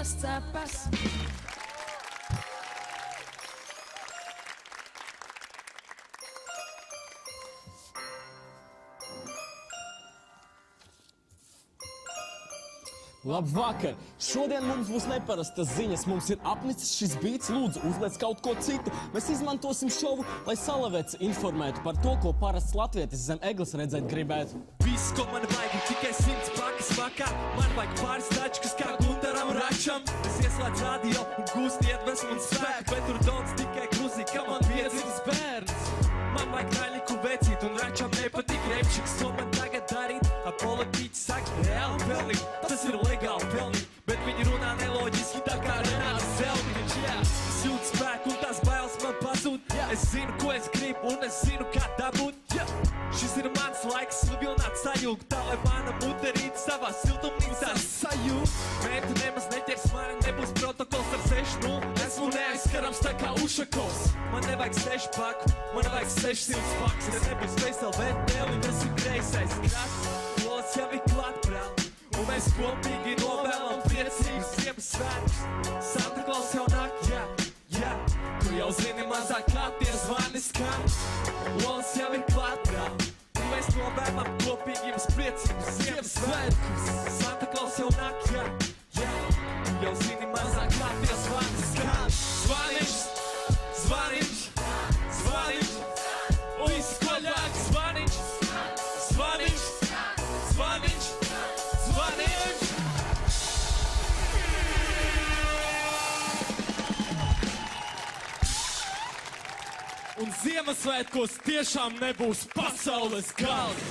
cepas, cepas. Labvakar! Šodien mums būs neparastas ziņas. Mums ir apnicis šis beats. Lūdzu, uzliec kaut ko citu. Mēs izmantosim šovu, lai Salavets informētu par to, ko parasts latvietis zem egles redzēt gribētu. Viss, ko man vajag, ir tikai 100 pakas vakā. Man vajag pāris tačkas kā Guntaram Račam. Es ieslēdzu radio un gūstu iedvesmu un spēku, bet tur daudz tikai kruzī, ka man piedzimis bērns. Man vajag naļiku vecīt un Račam nepatīk repšiks. Ko man tagad darīt? Politiķi saka, reāli pelnīt. Tas ir legāli pelnīt, bet viņi runā neloģiski, tā kā Renāts Zeltiņš. Es jūtu spēku un tās bailes man pazūd. Es zinu, ko es gribu un es zinu, kā dabūt. Šis ir mans laiks slivināt sajūgu, tā lai mana muterīte savā siltumnīcā sajūg. Mēntu nemaz neķers mani, nebūs protokols ar 6-0. Esmu neaizskarams tā kā Ušakovs. Man nevajag 6 paku, man vajag 600 pakas. Ja nebūs VSLV tēli, tas ir greisais krasts. Lols jau ir klāt, brāl, un mēs kopīgi novēlam priecīgus Ziemassvētkus. Santa Klaus jau nāk, jā, tu jau zini mazāk kā tie zvani skan. Lols jau ir klāt, brāl, un mēs novēlam kopīgi jums priecīgus Ziemassvētkus. Santa Klaus jau nāk, jā, tu jau zini mazāk kā tie zvani skan. Zvaniņš, zvaniņš, zvaniņš, un viss koļāk zvaniņš, zvaniņš, zvaniņš, zvaniņš. Un Ziemassvētkos tiešām nebūs pasaules gals.